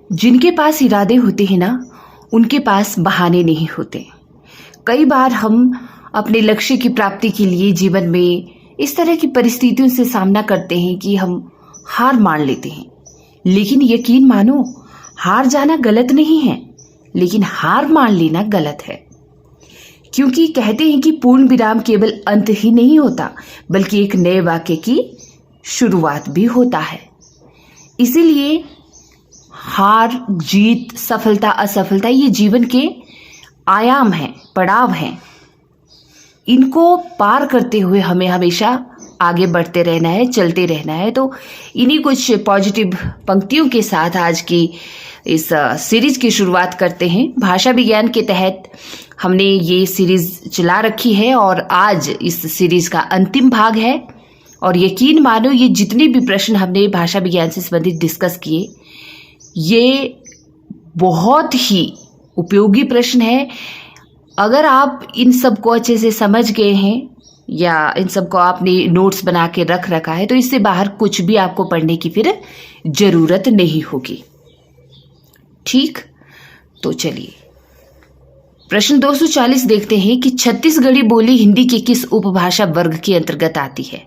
जिनके पास इरादे होते हैं ना, उनके पास बहाने नहीं होते। कई बार हम अपने लक्ष्य की प्राप्ति के लिए जीवन में इस तरह की परिस्थितियों से सामना करते हैं कि हम हार मान लेते हैं। लेकिन यकीन मानो, हार जाना गलत नहीं है, लेकिन हार मान लेना गलत है। क्योंकि कहते हैं कि पूर्ण विराम केवल अंत ही नहीं होता, बल्कि एक नए वाक्य की शुरुआत भी होता है। इसीलिए हार जीत, सफलता असफलता, ये जीवन के आयाम हैं, पड़ाव हैं। इनको पार करते हुए हमें हमेशा आगे बढ़ते रहना है, चलते रहना है। तो इन्हीं कुछ पॉजिटिव पंक्तियों के साथ आज की इस सीरीज की शुरुआत करते हैं। भाषा विज्ञान के तहत हमने ये सीरीज चला रखी है और आज इस सीरीज का अंतिम भाग है। और यकीन मानो, ये जितने भी प्रश्न हमने भाषा विज्ञान से संबंधित डिस्कस किए, ये बहुत ही उपयोगी प्रश्न है। अगर आप इन सब को अच्छे से समझ गए हैं या इन सब को आपने नोट्स बना के रख रखा है, तो इससे बाहर कुछ भी आपको पढ़ने की फिर जरूरत नहीं होगी। ठीक, तो चलिए प्रश्न 240 देखते हैं कि छत्तीसगढ़ी बोली हिंदी के किस उपभाषा वर्ग के अंतर्गत आती है?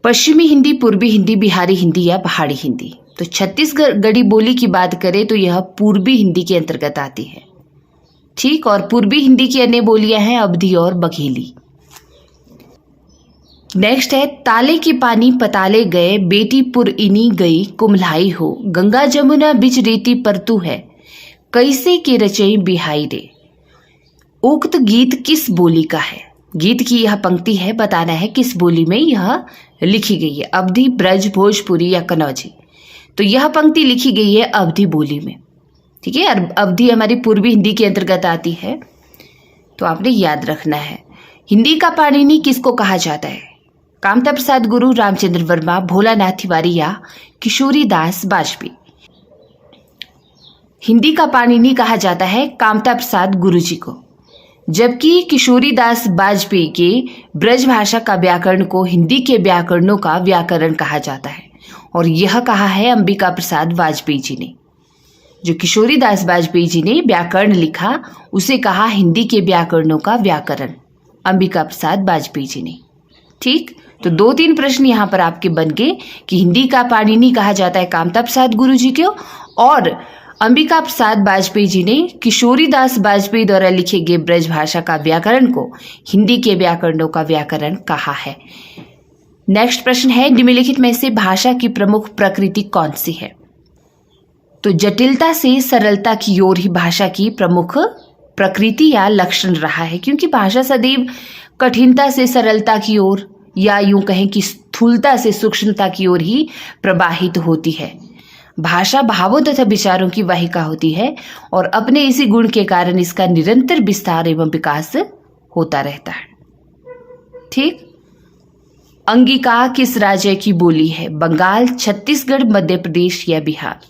पश्चिमी हिंदी, पूर्वी हिंदी, बिहारी हिंदी या पहाड़ी हिंदी? तो छत्तीसगढ़ी बोली की बात करें तो यह पूर्वी हिंदी के अंतर्गत आती है। ठीक, और पूर्वी हिंदी की अन्य बोलियां हैं अवधी और बघेली। नेक्स्ट है, ताले की पानी पताले गए, बेटी पुर इनी गई कुम्हलाई हो, गंगा जमुना बिच रेती पर तू है, कैसे के रचई बिहाई रे। उक्त गीत किस बोली का है? गीत की यह पंक्ति है, बताना है किस बोली में यह लिखी गई है, अवधी, ब्रज, भोजपुरी या कन्नौजी। तो यह पंक्ति लिखी गई है अवधी बोली में। ठीक है, अवधी हमारी पूर्वी हिंदी के अंतर्गत आती है, तो आपने याद रखना है। हिंदी का पाणिनि किसको कहा जाता है? कामता प्रसाद गुरु, रामचंद्र वर्मा, भोलानाथ तिवारी या किशोरी दास बाजपेयी? हिंदी का पाणिनि कहा जाता है कामता प्रसाद गुरु जी को, जबकि किशोरी दास बाजपेयी के ब्रज भाषा का व्याकरण को हिंदी के व्याकरणों का व्याकरण कहा जाता है। और यह कहा है अंबिका प्रसाद वाजपेयी जी ने। जो किशोरी दास बाजपेयी जी ने व्याकरण लिखा, उसे कहा हिंदी के व्याकरणों का व्याकरण, अंबिका प्रसाद वाजपेयी जी ने। ठीक, तो 2-3 प्रश्न यहाँ पर आपके बन गए कि हिंदी का पाणिनि कहा जाता है कामता प्रसाद गुरु जी को, और अंबिका प्रसाद वाजपेयी जी ने किशोरी दास बाजपेयी द्वारा लिखे गए ब्रज भाषा का व्याकरण को हिंदी के व्याकरणों का व्याकरण कहा है। नेक्स्ट प्रश्न है, निम्नलिखित में से भाषा की प्रमुख प्रकृति कौन सी है? तो जटिलता से सरलता की ओर ही भाषा की प्रमुख प्रकृति या लक्षण रहा है, क्योंकि भाषा सदैव कठिनता से सरलता की ओर, या यूं कहें कि स्थूलता से सूक्ष्मता की ओर ही प्रवाहित होती है। भाषा भावों तथा विचारों की वाहिका होती है और अपने इसी गुण के कारण इसका निरंतर विस्तार एवं विकास होता रहता है। ठीक, अंगिका किस राज्य की बोली है? बंगाल, छत्तीसगढ़, मध्य प्रदेश या बिहार?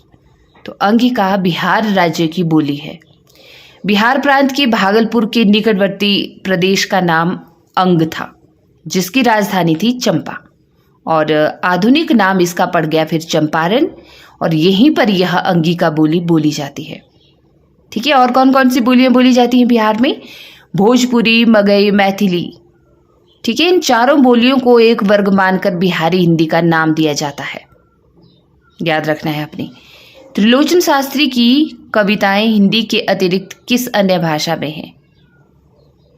तो अंगिका बिहार राज्य की बोली है। बिहार प्रांत के भागलपुर के निकटवर्ती प्रदेश का नाम अंग था, जिसकी राजधानी थी चंपा, और आधुनिक नाम इसका पड़ गया फिर चंपारण, और यहीं पर यह अंगिका बोली बोली जाती है। ठीक है, और कौन कौन सी बोलियां बोली जाती हैं बिहार में? भोजपुरी, मगही, मैथिली। ठीक है, इन चारों बोलियों को एक वर्ग मानकर बिहारी हिंदी का नाम दिया जाता है, याद रखना है अपनी। त्रिलोचन शास्त्री की कविताएं हिंदी के अतिरिक्त किस अन्य भाषा में हैं?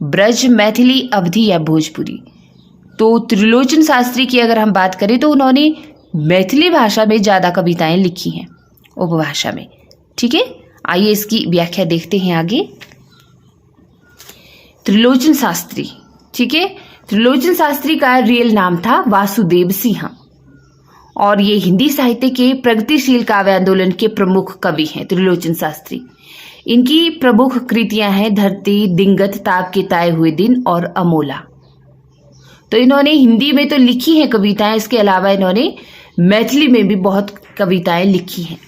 ब्रज, मैथिली, अवधी या भोजपुरी? तो त्रिलोचन शास्त्री की अगर हम बात करें तो उन्होंने मैथिली भाषा में ज़्यादा कविताएं लिखी हैं, उपभाषा में। ठीक है, आइए इसकी व्याख्या देखते हैं आगे। त्रिलोचन शास्त्री, ठीक है, त्रिलोचन शास्त्री का रियल नाम था वासुदेव सिंह, और ये हिंदी साहित्य के प्रगतिशील काव्य आंदोलन के प्रमुख कवि हैं त्रिलोचन शास्त्री। इनकी प्रमुख कृतियां हैं धरती, दिंगत, ताप के ताए हुए दिन और अमोला। तो इन्होंने हिंदी में तो लिखी हैं कविताएं, इसके अलावा इन्होंने मैथिली में भी बहुत कविताएं लिखी हैं।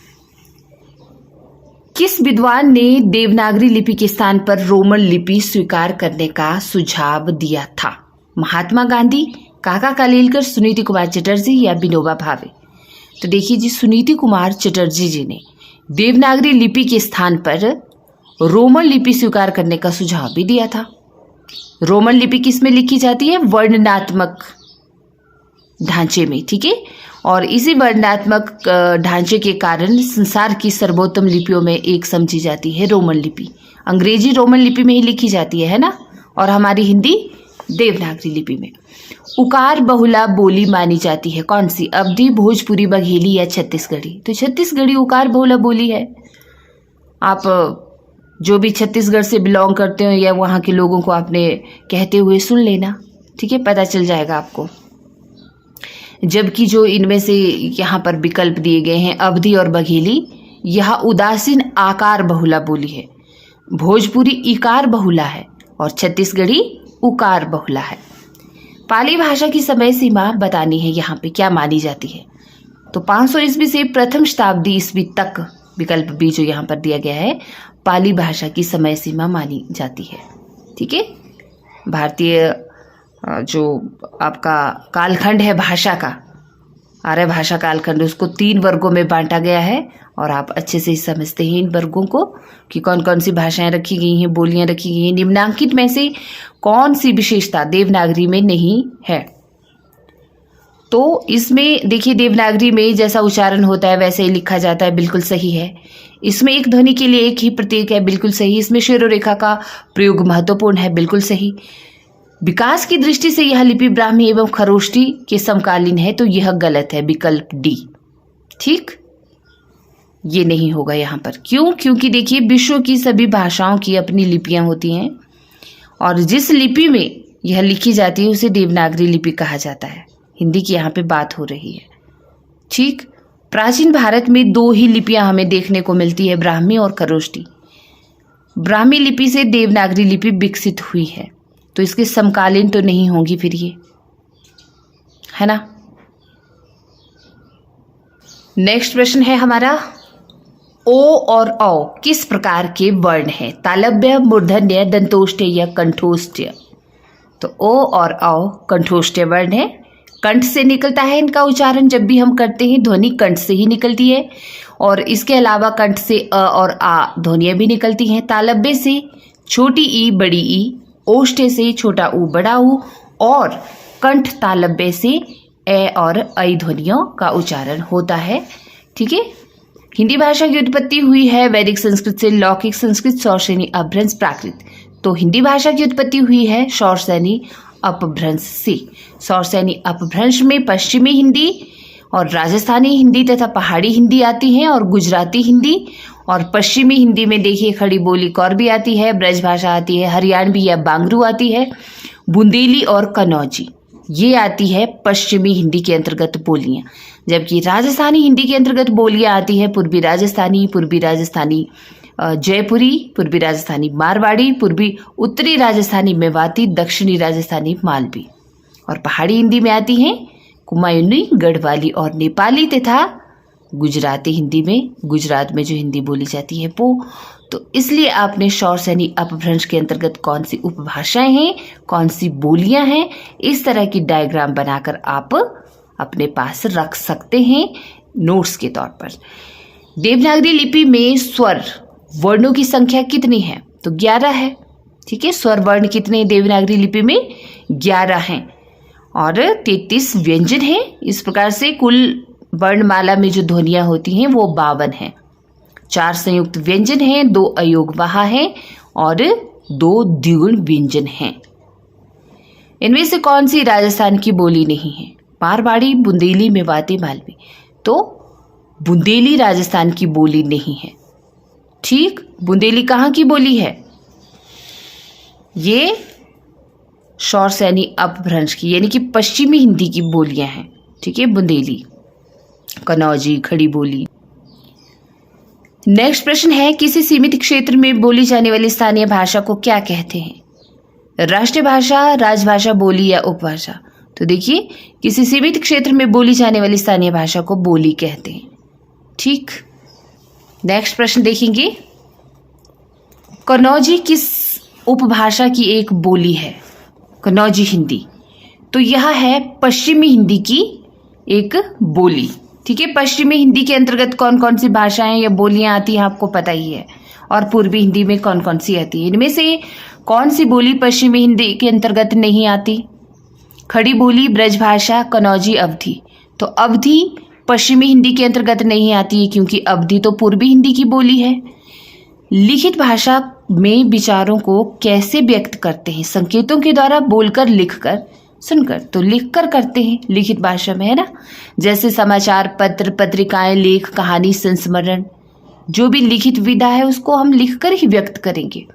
किस विद्वान ने देवनागरी लिपि के स्थान पर रोमन लिपि स्वीकार करने का सुझाव दिया था? महात्मा गांधी, काका कालेलकर, सुनीति कुमार चटर्जी या विनोबा भावे? तो देखिए जी, सुनीति कुमार चटर्जी जी ने देवनागरी लिपि के स्थान पर रोमन लिपि स्वीकार करने का सुझाव भी दिया था। रोमन लिपि किस में लिखी जाती है? वर्णनात्मक ढांचे में, ठीक है। और इसी वर्णनात्मक ढांचे के कारण संसार की सर्वोत्तम लिपियों में एक समझी जाती है रोमन लिपि। अंग्रेजी रोमन लिपि में ही लिखी जाती है ना, और हमारी हिंदी देवनागरी लिपि में। उकार बहुला बोली मानी जाती है कौन सी? अवधी, भोजपुरी, बघेली या छत्तीसगढ़ी? तो छत्तीसगढ़ी उकार बहुला बोली है। आप जो भी छत्तीसगढ़ से बिलोंग करते हो या वहाँ के लोगों को आपने कहते हुए सुन लेना, ठीक है, पता चल जाएगा आपको। जबकि जो इनमें से यहाँ पर विकल्प दिए गए हैं, अवधी और बघेली, यह उदासीन आकार बहुला बोली है। भोजपुरी इकार बहुला है और छत्तीसगढ़ी उकार बहुला है। पाली भाषा की समय सीमा बतानी है, यहाँ पे क्या मानी जाती है? तो 500 ईस्वी से प्रथम शताब्दी ईस्वी तक विकल्प बी जो यहाँ पर दिया गया है, पाली भाषा की समय सीमा मानी जाती है, ठीक है। भारतीय जो आपका कालखंड है भाषा का, आर्य भाषा कालखंड, उसको 3 वर्गों में बांटा गया है और आप अच्छे से ही समझते हैं इन वर्गों को कि कौन कौन सी भाषाएं रखी गई हैं, बोलियां रखी गई हैं। निम्नांकित में से कौन सी विशेषता देवनागरी में नहीं है? तो इसमें देखिए, देवनागरी में जैसा उच्चारण होता है वैसे ही लिखा जाता है, बिल्कुल सही है। इसमें एक ध्वनि के लिए एक ही प्रतीक है, बिल्कुल सही। इसमें शिरोरेखा का प्रयोग महत्वपूर्ण है, बिल्कुल सही। विकास की दृष्टि से यह लिपि ब्राह्मी एवं खरोष्टी के समकालीन है, तो यह गलत है, विकल्प डी, ठीक, ये नहीं होगा यहाँ पर। क्यों? क्योंकि देखिए, विश्व की सभी भाषाओं की अपनी लिपियां होती हैं और जिस लिपि में यह लिखी जाती है उसे देवनागरी लिपि कहा जाता है। हिंदी की यहाँ पे बात हो रही है, ठीक। प्राचीन भारत में 2 ही लिपियां हमें देखने को मिलती है, ब्राह्मी और खरोष्टी। ब्राह्मी लिपि से देवनागरी लिपि विकसित हुई है, तो इसके समकालीन तो नहीं होंगी फिर ये, है ना। नेक्स्ट प्रश्न है हमारा, ओ और औ किस प्रकार के वर्ण है? तालव्य, मूर्धन्य, दंतोष्ठ्य या कंठोष्ठ्य? तो ओ और औ कंठोष्ठ्य वर्ण है। कंठ से निकलता है इनका उच्चारण, जब भी हम करते हैं ध्वनि कंठ से ही निकलती है। और इसके अलावा कंठ से अ और आ ध्वनियां भी निकलती हैं। तालव्य से छोटी ई बड़ी ई, ओष्ठ्य से छोटा ऊ बड़ा ऊ, और कंठ तालव्य से ए और ऐ ध्वनियों का उच्चारण होता है, ठीक है। हिंदी भाषा की उत्पत्ति हुई है वैदिक संस्कृत से, लौकिक संस्कृत, शौरसेनी अपभ्रंश, प्राकृत। तो हिंदी भाषा की उत्पत्ति हुई है शौरसेनी अपभ्रंश से। शौरसेनी अपभ्रंश में पश्चिमी हिंदी और राजस्थानी हिंदी तथा पहाड़ी हिंदी आती हैं, और गुजराती हिंदी। और पश्चिमी हिंदी में देखिए खड़ी बोली कौरबी आती है, ब्रज भाषा आती है, हरियाणवी या बांगरू आती है, बुंदेली और कन्नौजी ये आती है पश्चिमी हिंदी के अंतर्गत बोलियां। जबकि राजस्थानी हिंदी के अंतर्गत बोलियां आती है पूर्वी राजस्थानी जयपुरी, पूर्वी राजस्थानी मारवाड़ी, पूर्वी उत्तरी राजस्थानी मेवाती, दक्षिणी राजस्थानी मालवी। और पहाड़ी हिंदी में आती हैं कुमायूनी, गढ़वाली और नेपाली, तथा गुजराती हिंदी में गुजरात में जो हिंदी बोली जाती है वो। तो इसलिए आपने शौरसेनी अपभ्रंश के अंतर्गत कौन सी उपभाषाएं हैं, कौन सी बोलियां हैं, इस तरह की डायग्राम बनाकर आप अपने पास रख सकते हैं नोट्स के तौर पर। देवनागरी लिपि में स्वर वर्णों की संख्या कितनी है? तो 11 है, ठीक है। स्वर वर्ण कितने देवनागरी लिपि में? 11 हैं, और 33 व्यंजन हैं। इस प्रकार से कुल वर्णमाला में जो ध्वनियां होती हैं वो 52 हैं। 4 संयुक्त व्यंजन हैं, 2 अयोगवाह हैं और 2 द्विगुण व्यंजन हैं। इनमें से कौन सी राजस्थान की बोली नहीं है? मारवाड़ी, बुंदेली, मेवाती, मालवी। तो बुंदेली राजस्थान की बोली नहीं है, ठीक। बुंदेली कहाँ की बोली है? ये शौरसेनी अपभ्रंश की, यानी कि पश्चिमी हिंदी की बोलियां हैं, ठीक है। बुंदेली, कन्नौजी, खड़ी बोली। नेक्स्ट प्रश्न है, किसी सीमित क्षेत्र में बोली जाने वाली स्थानीय भाषा को क्या कहते हैं? राष्ट्रीय भाषा, राजभाषा, बोली या उपभाषा? तो देखिए, किसी सीमित क्षेत्र में बोली जाने वाली स्थानीय भाषा को बोली कहते हैं, ठीक। नेक्स्ट प्रश्न देखेंगे, कन्नौजी किस उपभाषा की एक बोली है? कन्नौजी हिंदी। तो यह है पश्चिमी हिंदी की एक बोली, ठीक है। पश्चिमी हिंदी के अंतर्गत कौन कौन सी भाषाएं या बोलियां आती हैं आपको पता ही है, और पूर्वी हिंदी में कौन कौन सी आती है। इनमें से कौन सी बोली पश्चिमी हिंदी के अंतर्गत नहीं आती? खड़ी बोली, ब्रजभाषा, कनौजी, अवधी। तो अवधी पश्चिमी हिंदी के अंतर्गत नहीं आती है क्योंकि अवधी तो पूर्वी हिंदी की बोली है। लिखित भाषा में विचारों को कैसे व्यक्त करते हैं? संकेतों के द्वारा, बोलकर, लिखकर, सुनकर। तो लिखकर करते हैं लिखित भाषा में, है ना। जैसे समाचार पत्र, पत्रिकाएं, लेख, कहानी, संस्मरण, जो भी लिखित विधा है उसको हम लिखकर ही व्यक्त करेंगे।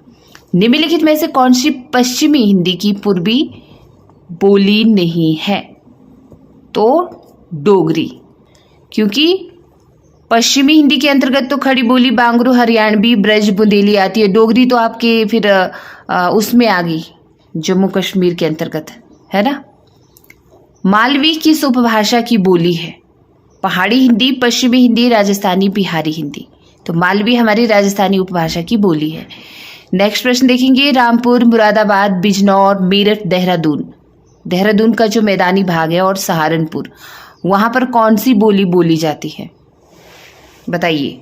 निम्नलिखित में से कौन सी पश्चिमी हिंदी की पूर्वी बोली नहीं है? तो डोगरी, क्योंकि पश्चिमी हिंदी के अंतर्गत तो खड़ी बोली, बांगरू, हरियाणवी, ब्रज, बुंदेली आती है। डोगरी तो आपके फिर उसमें आ गई, जम्मू कश्मीर के अंतर्गत, है ना। मालवी किस उपभाषा की बोली है? पहाड़ी हिंदी, पश्चिमी हिंदी, राजस्थानी, बिहारी हिंदी। तो मालवी हमारी राजस्थानी उपभाषा की बोली है। नेक्स्ट प्रश्न देखेंगे, रामपुर, मुरादाबाद, बिजनौर, मेरठ, देहरादून। देहरादून का जो मैदानी भाग है और सहारनपुर, वहां पर कौन सी बोली बोली जाती है? बताइए,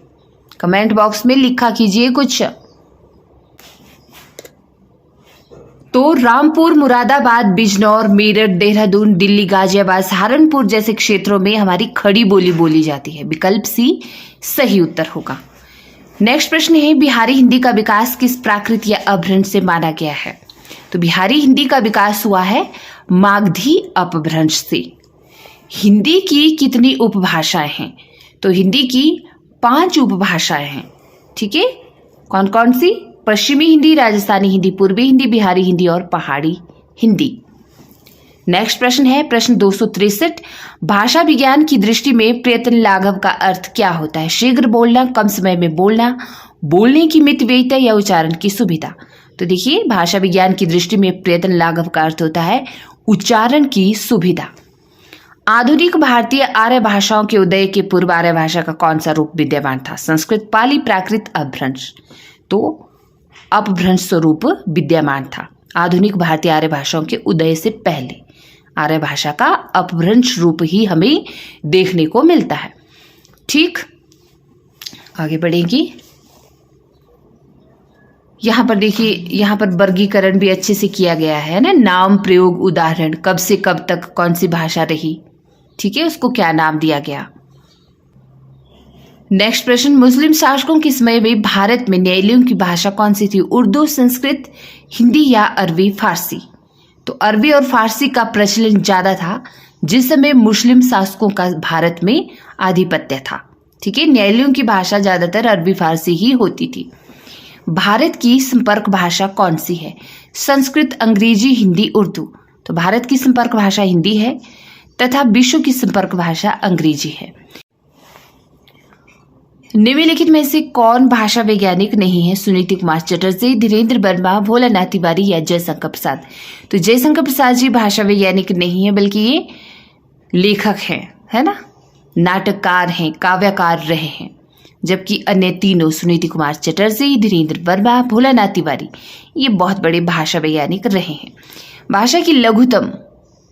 कमेंट बॉक्स में लिखा कीजिए कुछ। तो रामपुर, मुरादाबाद, बिजनौर, मेरठ, देहरादून, दिल्ली, गाजियाबाद, सहारनपुर जैसे क्षेत्रों में हमारी खड़ी बोली बोली जाती है। विकल्प सी सही उत्तर होगा। नेक्स्ट प्रश्न है, बिहारी हिंदी का विकास किस प्राकृत या अपभ्रंश से माना गया है? तो बिहारी हिंदी का विकास हुआ है मागधी अपभ्रंश से। हिंदी की कितनी उपभाषाएं हैं? तो हिंदी की 5 उपभाषाएं हैं। ठीक है, कौन कौन सी? पश्चिमी हिंदी, राजस्थानी हिंदी, पूर्वी हिंदी, बिहारी हिंदी और पहाड़ी हिंदी। नेक्स्ट प्रश्न है, प्रश्न 263, भाषा विज्ञान की दृष्टि में प्रयत्न लाघव का अर्थ क्या होता है? शीघ्र बोलना, कम समय में बोलना, बोलने की मितव्ययिता या उच्चारण की सुविधा। तो देखिए, भाषा विज्ञान की दृष्टि में प्रयत्न लाघव का अर्थ होता है उच्चारण की सुविधा। आधुनिक भारतीय आर्य भाषाओं के उदय के पूर्व आर्य भाषा का कौन सा रूप विद्यमान था? संस्कृत, पाली, प्राकृत, अपभ्रंश। तो अपभ्रंश स्वरूप विद्यमान था। आधुनिक भारतीय आर्य भाषाओं के उदय से पहले आर्य भाषा का अपभ्रंश रूप ही हमें देखने को मिलता है। ठीक, आगे बढ़ेंगी। यहाँ पर देखिए, यहाँ पर वर्गीकरण भी अच्छे से किया गया है ना। नाम, प्रयोग, उदाहरण, कब से कब तक कौन सी भाषा रही, ठीक है, उसको क्या नाम दिया गया। नेक्स्ट प्रश्न, मुस्लिम शासकों के समय में भारत में न्यायालयों की भाषा कौन सी थी? उर्दू, संस्कृत, हिंदी या अरबी, फारसी। तो अरबी और फारसी का प्रचलन ज्यादा था जिस समय मुस्लिम शासकों का भारत में आधिपत्य था। ठीक है, न्यायालयों की भाषा ज्यादातर अरबी फारसी ही होती थी। भारत की संपर्क भाषा कौन सी है? संस्कृत, अंग्रेजी, हिंदी, उर्दू। तो भारत की संपर्क भाषा हिंदी है तथा विश्व की संपर्क भाषा अंग्रेजी है। निम्नलिखित में से कौन भाषा वैज्ञानिक नहीं है? सुनीति कुमार चटर्जी, धीरेन्द्र वर्मा, भोलानाथ तिवारी या जयशंकर प्रसाद। तो जयशंकर प्रसाद जी भाषा वैज्ञानिक नहीं है, बल्कि ये लेखक हैं, है ना, नाटककार हैं, काव्यकार रहे हैं। जबकि अन्य तीनों, सुनीति कुमार चटर्जी, धीरेन्द्र वर्मा, भोलानाथ तिवारी, ये बहुत बड़े भाषा वैज्ञानिक रहे हैं। भाषा की लघुतम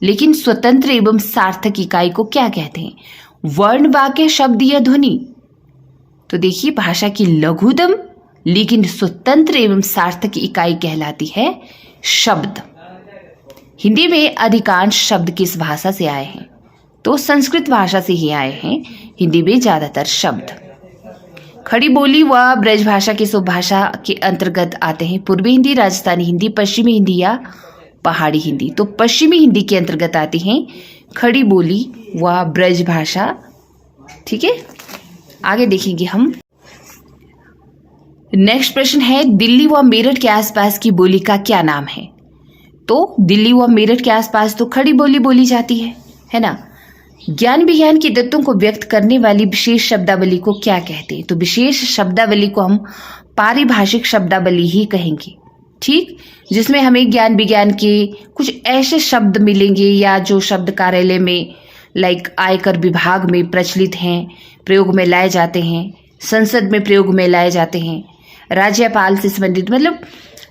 लेकिन स्वतंत्र एवं सार्थक इकाई को क्या कहते हैं? वर्ण, वाक्य, शब्द या ध्वनि। तो देखिए, भाषा की लघुतम लेकिन स्वतंत्र एवं सार्थक इकाई कहलाती है शब्द। हिंदी में अधिकांश शब्द किस भाषा से आए हैं? तो संस्कृत भाषा से ही आए हैं हिंदी में ज्यादातर शब्द। खड़ी बोली व ब्रज भाषा किस उपभाषा के अंतर्गत आते हैं? पूर्वी हिंदी, राजस्थानी हिंदी, पश्चिमी हिंदी या पहाड़ी हिंदी। तो पश्चिमी हिंदी के अंतर्गत आती हैं खड़ी बोली व ब्रज भाषा। ठीक है, आगे देखेंगे हम। नेक्स्ट प्रश्न है, दिल्ली व मेरठ के आसपास की बोली का क्या नाम है? तो दिल्ली व मेरठ के आसपास तो खड़ी बोली बोली जाती है ना। ज्ञान विज्ञान के तत्वों को व्यक्त करने वाली विशेष शब्दावली को क्या कहते हैं? तो विशेष शब्दावली को हम पारिभाषिक शब्दावली ही कहेंगे। ठीक, जिसमें हमें ज्ञान विज्ञान के कुछ ऐसे शब्द मिलेंगे या जो शब्द कार्यालय में लाइक आयकर विभाग में प्रचलित हैं, प्रयोग में लाए जाते हैं, संसद में प्रयोग में लाए जाते हैं, राज्यपाल से संबंधित, मतलब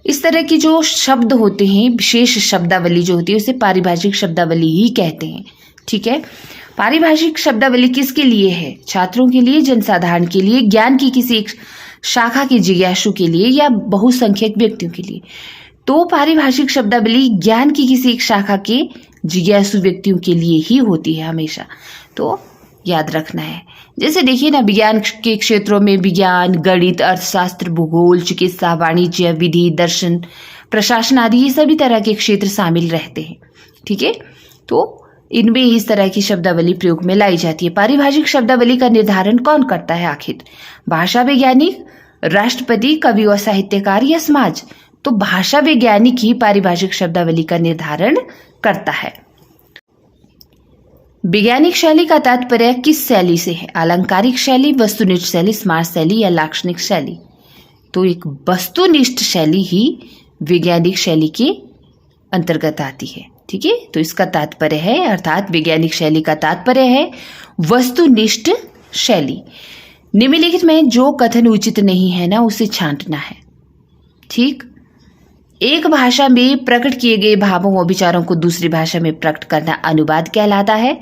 इस तरह की जो शब्द होते हैं, विशेष शब्दावली जो होती है उसे पारिभाषिक शब्दावली ही कहते हैं। ठीक है। पारिभाषिक शब्दावली किसके लिए है? छात्रों के लिए, जनसाधारण के लिए, ज्ञान की किसी एक शाखा के जिज्ञासु के लिए, या बहुसंख्यक व्यक्तियों के लिए? तो पारिभाषिक शब्दावली ज्ञान की किसी एक शाखा के जिज्ञासु व्यक्तियों के लिए ही होती है हमेशा, तो याद रखना है। जैसे देखिए ना, विज्ञान के क्षेत्रों में विज्ञान, गणित, अर्थशास्त्र, भूगोल, चिकित्सा, वाणिज्य, विधि, दर्शन, प्रशासन आदि ये सभी तरह के क्षेत्र शामिल रहते हैं। ठीक है, तो इनमें इस तरह की शब्दावली प्रयोग में लाई जाती है। पारिभाषिक शब्दावली का निर्धारण कौन करता है आखिर? भाषा वैज्ञानिक, राष्ट्रपति, कवि और साहित्यकार, या समाज? तो भाषा वैज्ञानिक ही पारिभाषिक शब्दावली का निर्धारण करता है। वैज्ञानिक शैली का तात्पर्य किस शैली से है? अलंकारिक शैली, वस्तुनिष्ठ शैली, स्मार्ट शैली, या लाक्षणिक शैली? तो एक वस्तुनिष्ठ शैली ही वैज्ञानिक शैली के अंतर्गत आती है। ठीक है, तो इसका तात्पर्य है, अर्थात वैज्ञानिक शैली का तात्पर्य है वस्तुनिष्ठ शैली। निम्नलिखित में जो कथन उचित नहीं है ना, उसे छांटना है। ठीक, एक भाषा में प्रकट किए गए भावों और विचारों को दूसरी भाषा में प्रकट करना अनुवाद कहलाता है।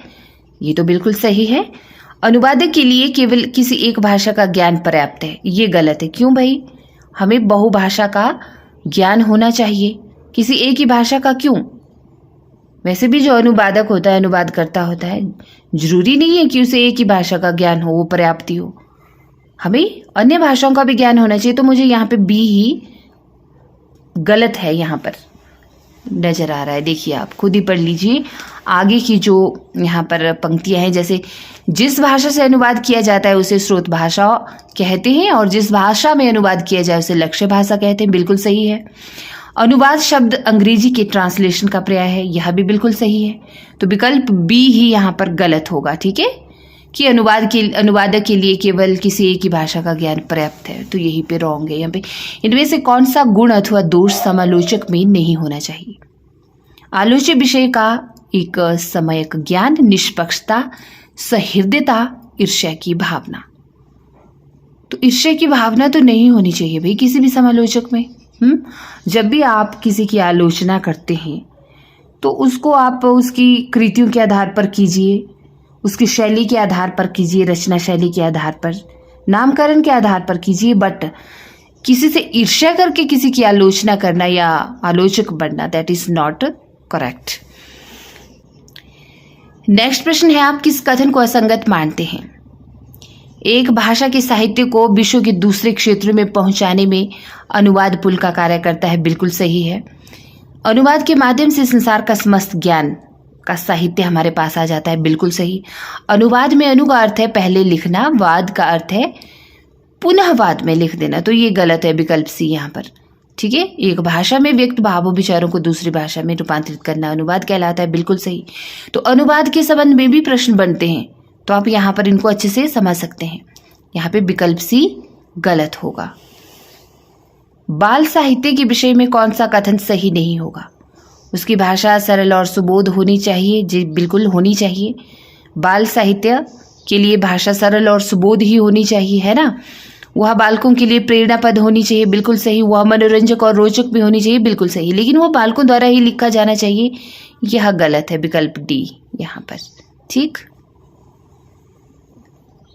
ये तो बिल्कुल सही है। अनुवादक के लिए केवल किसी एक भाषा का ज्ञान पर्याप्त है, ये गलत है। क्यों भाई? हमें बहुभाषा का ज्ञान होना चाहिए, किसी एक ही भाषा का क्यों? वैसे भी जो अनुवादक होता है, अनुवाद करता होता है, जरूरी नहीं है कि उसे एक ही भाषा का ज्ञान हो, वो पर्याप्त ही हो। हमें अन्य भाषाओं का भी ज्ञान होना चाहिए। तो मुझे यहाँ पे बी ही गलत है, यहाँ पर नजर आ रहा है। देखिए, आप खुद ही पढ़ लीजिए आगे की जो यहाँ पर पंक्तियां हैं। जैसे जिस भाषा से अनुवाद किया जाता है उसे स्रोत भाषा कहते हैं, और जिस भाषा में अनुवाद किया जाए उसे लक्ष्य भाषा कहते हैं। बिल्कुल सही है। अनुवाद शब्द अंग्रेजी के ट्रांसलेशन का पर्याय है, यह भी बिल्कुल सही है। तो विकल्प बी ही यहाँ पर गलत होगा। ठीक है, कि अनुवादक के लिए केवल किसी एक ही भाषा का ज्ञान पर्याप्त है, तो यही पे रॉन्ग है। यहाँ पे इनमें से कौन सा गुण अथवा दोष समालोचक में नहीं होना चाहिए? आलोच्य विषय का एक सम्यक ज्ञान, निष्पक्षता, सहृदयता, ईर्ष्या की भावना। तो ईर्ष्या की भावना तो नहीं होनी चाहिए भाई किसी भी समालोचक में। जब भी आप किसी की आलोचना करते हैं तो उसको आप उसकी कृतियों के आधार पर कीजिए, उसकी शैली के आधार पर कीजिए, रचना शैली के आधार पर, नामकरण के आधार पर कीजिए। बट किसी से ईर्ष्या करके किसी की आलोचना करना या आलोचक बनना, that is not correct. Next प्रश्न है, आप किस कथन को असंगत मानते हैं? एक भाषा के साहित्य को विश्व के दूसरे क्षेत्रों में पहुंचाने में अनुवाद पुल का कार्य करता है। बिल्कुल सही है। अनुवाद के माध्यम से संसार का समस्त ज्ञान का साहित्य हमारे पास आ जाता है। बिल्कुल सही। अनुवाद में अनु का अर्थ है पहले लिखना, वाद का अर्थ है पुनः वाद में लिख देना, तो ये गलत है, विकल्प सी यहाँ पर। ठीक है, एक भाषा में व्यक्त भावों विचारों को दूसरी भाषा में रूपांतरित करना अनुवाद कहलाता है। बिल्कुल सही। तो अनुवाद के संबंध में भी प्रश्न बनते हैं, तो आप यहाँ पर इनको अच्छे से समझ सकते हैं। यहाँ पे विकल्प सी गलत होगा। बाल साहित्य के विषय में कौन सा कथन सही नहीं होगा? उसकी भाषा सरल और सुबोध होनी चाहिए। जी बिल्कुल होनी चाहिए। बाल साहित्य के लिए भाषा सरल और सुबोध ही होनी चाहिए, है ना। वह बालकों के लिए प्रेरणापद होनी चाहिए। बिल्कुल सही। वह मनोरंजक और रोचक भी होनी चाहिए। बिल्कुल सही। लेकिन वह बालकों द्वारा ही लिखा जाना चाहिए, यह गलत है, विकल्प डी यहाँ पर। ठीक।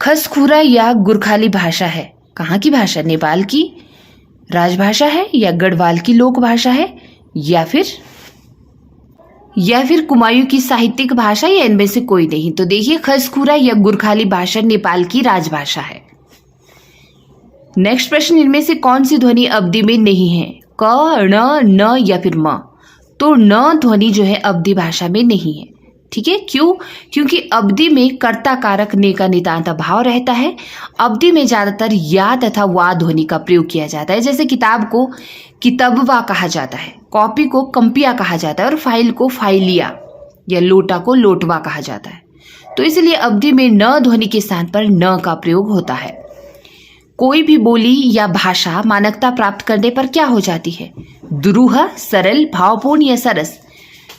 खसखुरा या गुरखाली भाषा है, कहाँ की भाषा? नेपाल की राजभाषा है, या गढ़वाल की लोक भाषा है, या फिर कुमायूं की साहित्यिक भाषा, या इनमें से कोई नहीं? तो देखिए, खसखुरा या गुरखाली भाषा नेपाल की राजभाषा है। नेक्स्ट प्रश्न, इनमें से कौन सी ध्वनि अवधि में नहीं है? क, न, या फिर म? तो न ध्वनि जो है अवधि भाषा में नहीं है। ठीक है, क्यों? क्योंकि अवधि में कर्ता कारक ने का नितांत अभाव रहता है। अवधि में ज्यादातर या तथा वा ध्वनि का प्रयोग किया जाता है। जैसे किताब को कितबवा कहा जाता है, कॉपी को कंपिया कहा जाता है, और फाइल को फाइलिया या लोटा को लोटवा कहा जाता है। तो इसलिए अवधि में न ध्वनि के स्थान पर न का प्रयोग होता है। कोई भी बोली या भाषा मानकता प्राप्त करने पर क्या हो जाती है? दुरूह, सरल, भावपूर्ण या सरस?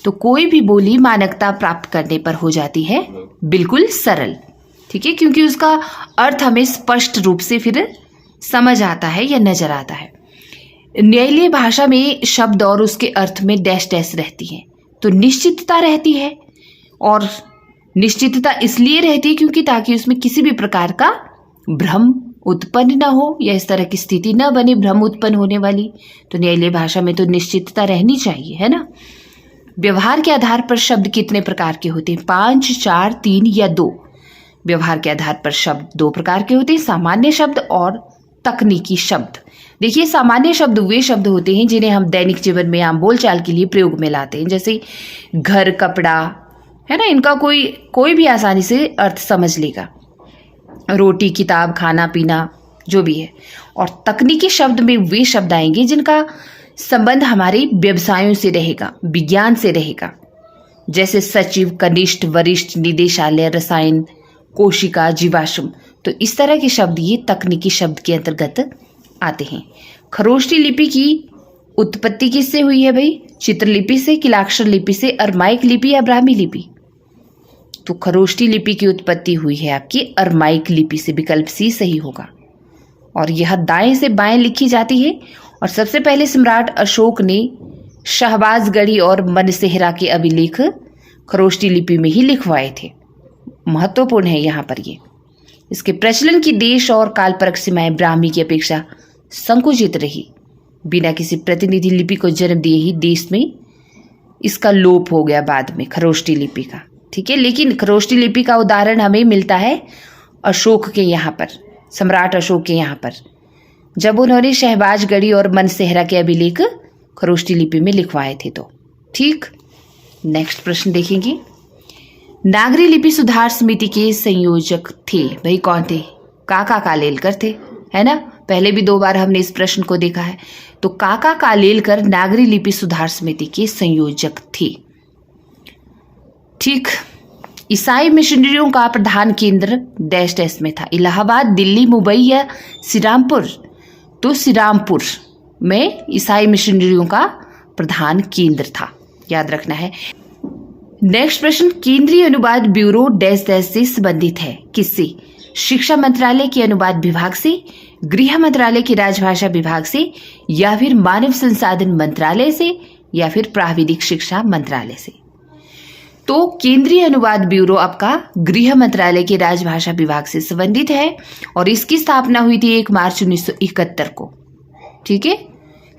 तो कोई भी बोली मानकता प्राप्त करने पर हो जाती है बिल्कुल सरल। ठीक है, क्योंकि उसका अर्थ हमें स्पष्ट रूप से फिर समझ आता है या नजर आता है। न्यायालयीय भाषा में शब्द और उसके अर्थ में डैश डैश रहती है, तो निश्चितता रहती है, और निश्चितता इसलिए रहती है क्योंकि ताकि उसमें किसी भी प्रकार का भ्रम उत्पन्न न हो या इस तरह की स्थिति न बने भ्रम उत्पन्न होने वाली। तो न्यायालय भाषा में तो निश्चितता रहनी चाहिए, है ना। व्यवहार के आधार पर शब्द कितने प्रकार के होते हैं? 5, 4, 3 या 2। व्यवहार के आधार पर शब्द 2 प्रकार के होते हैं, सामान्य शब्द और तकनीकी शब्द। देखिए, सामान्य शब्द वे शब्द होते हैं जिन्हें हम दैनिक जीवन में आम बोलचाल के लिए प्रयोग में लाते हैं, जैसे घर, कपड़ा, है ना। इनका कोई भी आसानी से अर्थ समझ लेगा। रोटी, किताब, खाना पीना, जो भी है। और तकनीकी शब्द में वे शब्द आएंगे जिनका संबंध हमारे व्यवसायों से रहेगा, विज्ञान से रहेगा, जैसे सचिव, कनिष्ठ, वरिष्ठ, निदेशालय, रसायन, कोशिका, जीवाश्म। तो इस तरह के शब्द ये तकनीकी शब्द के अंतर्गत आते हैं। खरोष्टी लिपि की उत्पत्ति किससे हुई है भाई? चित्रलिपि से, किलाक्षर लिपि से, अरमाइक लिपि या ब्राह्मी लिपि? तो खरोष्टी लिपि की उत्पत्ति हुई है आपकी अरमाइक लिपि से, विकल्प सी सही होगा। और यह दाएं से बाएं लिखी जाती है। और सबसे पहले सम्राट अशोक ने शहबाजगढ़ी और मनसेहरा के अभिलेख खरोष्टी लिपि में ही लिखवाए थे। महत्वपूर्ण है यहाँ पर ये। इसके प्रचलन की देश और कालपरक सीमाएं ब्राह्मी की अपेक्षा संकुचित रही। बिना किसी प्रतिनिधि लिपि को जन्म दिए ही देश में इसका लोप हो गया बाद में, खरोष्टी लिपि का। ठीक है, लेकिन खरोष्टी लिपि का उदाहरण हमें मिलता है अशोक के यहाँ पर, सम्राट अशोक के यहाँ पर, जब उन्होंने शहबाजगढ़ी और मनसेहरा के अभिलेख खरोष्टी लिपि में लिखवाए थे। तो ठीक, नेक्स्ट प्रश्न देखेंगे। नागरी लिपि सुधार समिति के संयोजक थे भाई कौन थे? काका कालेलकर थे, है ना। पहले भी 2 बार हमने इस प्रश्न को देखा है। तो काका कालेलकर नागरी लिपि सुधार समिति के संयोजक थे। ठीक। ईसाई मिशनरियों का प्रधान केंद्र डैश डैश में था, इलाहाबाद, दिल्ली, मुंबई या श्रीरामपुर? तो श्रीरामपुर में ईसाई मिशनरियों का प्रधान केंद्र था, याद रखना है। नेक्स्ट प्रश्न, केंद्रीय अनुवाद ब्यूरो डैश डैश से संबंधित है, किससे? शिक्षा मंत्रालय के अनुवाद विभाग से, गृह मंत्रालय के राजभाषा विभाग से, या फिर मानव संसाधन मंत्रालय से, या फिर प्राविधिक शिक्षा मंत्रालय से? तो केंद्रीय अनुवाद ब्यूरो आपका गृह मंत्रालय के राजभाषा विभाग से संबंधित है और इसकी स्थापना हुई थी 1 मार्च 1971 को। ठीक है,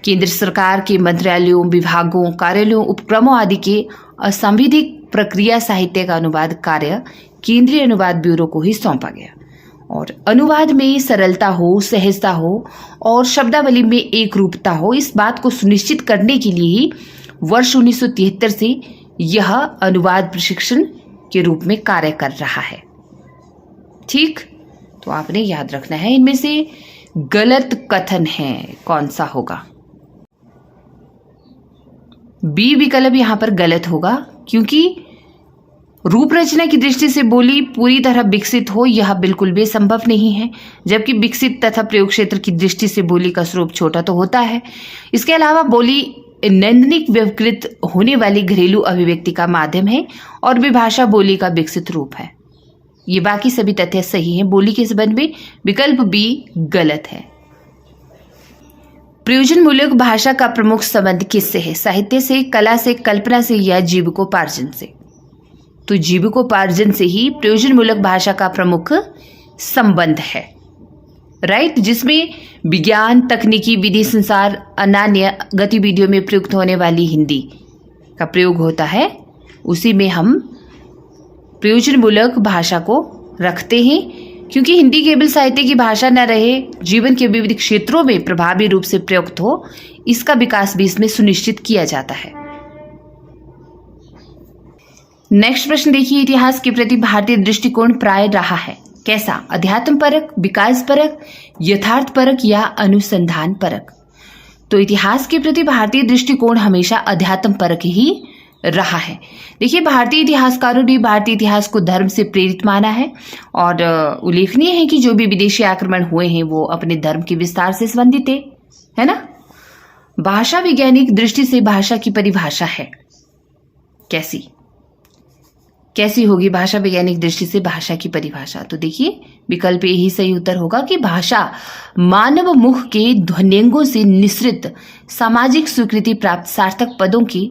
केंद्र सरकार के मंत्रालयों, विभागों, कार्यालयों, उपक्रमों आदि के असंविधिक प्रक्रिया साहित्य का अनुवाद कार्य केंद्रीय अनुवाद ब्यूरो को ही सौंपा गया। और अनुवाद में सरलता हो, सहजता हो और शब्दावली में एक रूपता हो, इस बात को सुनिश्चित करने के लिए ही वर्ष 1973 से यह अनुवाद प्रशिक्षण के रूप में कार्य कर रहा है। ठीक, तो आपने याद रखना है। इनमें से गलत कथन है कौन सा होगा? बी विकल्प यहां पर गलत होगा, क्योंकि रूप रचना की दृष्टि से बोली पूरी तरह विकसित हो यह बिल्कुल भी संभव नहीं है, जबकि विकसित तथा प्रयोग क्षेत्र की दृष्टि से बोली का स्वरूप छोटा तो होता है। इसके अलावा बोली नैंदनिक व्यवकृत होने वाली घरेलू अभिव्यक्ति का माध्यम है और विभाषा बोली का विकसित रूप है। ये बाकी सभी तथ्य सही हैं। बोली के संबंध में विकल्प बी गलत है। प्रयोजनमूलक भाषा का प्रमुख संबंध किससे है? साहित्य से, कला से, कल्पना से या जीविकोपार्जन से? तो जीविकोपार्जन से ही प्रयोजनमूलक भाषा का प्रमुख संबंध है, राइट, जिसमें विज्ञान, तकनीकी, विधि, संसार, अन्य गतिविधियों में प्रयुक्त होने वाली हिंदी का प्रयोग होता है, उसी में हम प्रयोजनमूलक भाषा को रखते हैं। क्योंकि हिंदी केवल साहित्य की भाषा न रहे, जीवन के विविध क्षेत्रों में प्रभावी रूप से प्रयुक्त हो, इसका विकास भी इसमें सुनिश्चित किया जाता है। नेक्स्ट प्रश्न देखिए, इतिहास के प्रति भारतीय दृष्टिकोण प्राय रहा है कैसा? अध्यात्म परक, विकास परक, यथार्थ परक या अनुसंधान परक? तो इतिहास के प्रति भारतीय दृष्टिकोण हमेशा अध्यात्म परक ही रहा है। देखिए, भारतीय इतिहासकारों ने भारतीय इतिहास को धर्म से प्रेरित माना है और उल्लेखनीय है कि जो भी विदेशी आक्रमण हुए हैं वो अपने धर्म के विस्तार से संबंधित है ना। भाषा वैज्ञानिक दृष्टि से भाषा की परिभाषा है कैसी होगी भाषा वैज्ञानिक दृष्टि से भाषा की परिभाषा? तो देखिए, विकल्प यही सही उत्तर होगा कि भाषा मानव मुख के ध्वन्यंगों से निसृत सामाजिक स्वीकृति प्राप्त सार्थक पदों की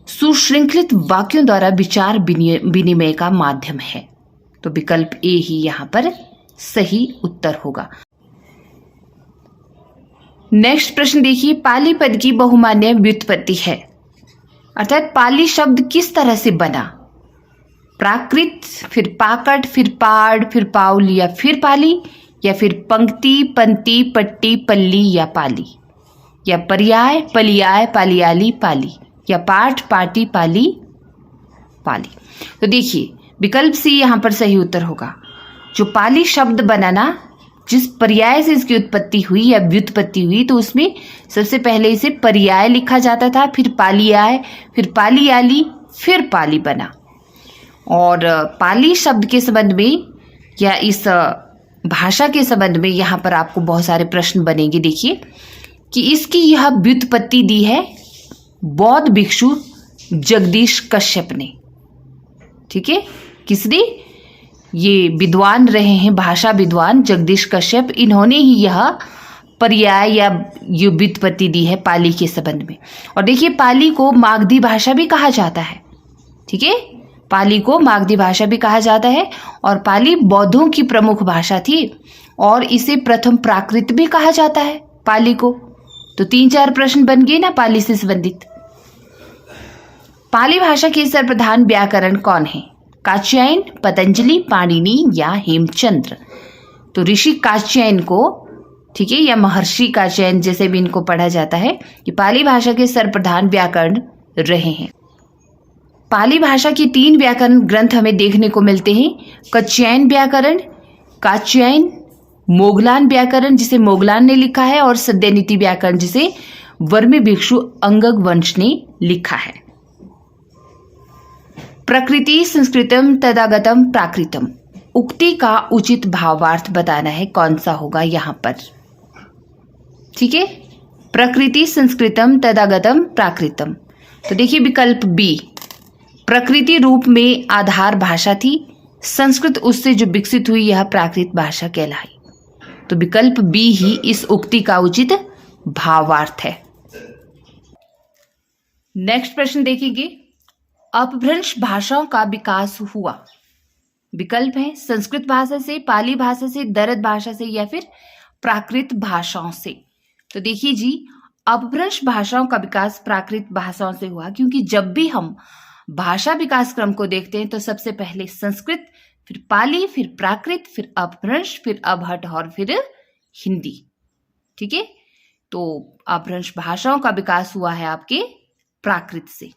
सुशृंखलित वाक्यों द्वारा विचार विनिमय का माध्यम है। तो विकल्प ए ही यहां पर सही उत्तर होगा। नेक्स्ट प्रश्न देखिए, पाली पद की बहुमान्य व्युत्पत्ति है, अर्थात पाली शब्द किस तरह से बना? प्राकृत, फिर पाकट, फिर पाड़, फिर पाउल, या फिर पाली, या फिर पंक्ति, पंक्ति, पट्टी, पल्ली, या पाली, या पर्याय, पलियाय, पालियाली, पाली, या पाठ, पाटी, पाली, पाली। तो देखिए विकल्प सी यहां पर सही उत्तर होगा। जो पाली शब्द बनाना, जिस पर्याय से इसकी उत्पत्ति हुई या व्युत्पत्ति हुई, तो उसमें सबसे पहले इसे पर्याय लिखा जाता था, फिर पालियाय, फिर पालियाली, फिर पाली बना। और पाली शब्द के संबंध में या इस भाषा के संबंध में यहाँ पर आपको बहुत सारे प्रश्न बनेंगे। देखिए कि इसकी यह व्युत्पत्ति दी है बौद्ध भिक्षु जगदीश कश्यप ने। ठीक है, किसने? ये विद्वान रहे हैं, भाषा विद्वान जगदीश कश्यप, इन्होंने ही यह पर्याय या ये व्युत्पत्ति दी है पाली के संबंध में। और देखिए पाली को मागधी भाषा भी कहा जाता है। ठीक है, पाली को मागधी भाषा भी कहा जाता है और पाली बौद्धों की प्रमुख भाषा थी और इसे प्रथम प्राकृत भी कहा जाता है पाली को। तो 3-4 प्रश्न बन गए ना पाली से संबंधित। पाली भाषा के सर्वप्रधान व्याकरण कौन है? कात्यायन, पतंजलि, पाणिनि या हेमचंद्र? तो ऋषि कात्यायन को, ठीक है, या महर्षि कात्यायन जैसे भी इनको पढ़ा जाता है, कि पाली भाषा के सर्वप्रधान व्याकरण रहे हैं। पाली भाषा के 3 व्याकरण ग्रंथ हमें देखने को मिलते हैं। कात्यायन व्याकरण, कात्यायन, मोगलान व्याकरण जिसे मोगलान ने लिखा है, और सद्यनीति व्याकरण जिसे वर्मी भिक्षु अंगग वंश ने लिखा है। प्रकृति संस्कृतम तदागतम प्राकृतम, उक्ति का उचित भावार्थ बताना है, कौन सा होगा यहां पर? ठीक है, प्रकृति संस्कृतम तदागतम प्राकृतम। तो देखिए विकल्प बी, प्रकृति रूप में आधार भाषा थी, संस्कृत उससे जो विकसित हुई यह प्राकृत भाषा कहलाई। तो विकल्प बी ही इस उक्ति का उचित भावार्थ है। नेक्स्ट प्रश्न देखेंगे, अपभ्रंश भाषाओं का विकास हुआ। विकल्प है संस्कृत भाषा से, पाली भाषा से, दरद भाषा से, या फिर प्राकृत भाषाओं से। तो देखिए जी, अपभ्रंश भाषाओं का विकास प्राकृत भाषाओं से हुआ, क्योंकि जब भी हम भाषा विकास क्रम को देखते हैं तो सबसे पहले संस्कृत, फिर पाली, फिर प्राकृत, फिर अपभ्रंश, फिर अबहट और फिर हिंदी। ठीक है, तो अपभ्रंश भाषाओं का विकास हुआ है आपके प्राकृत से।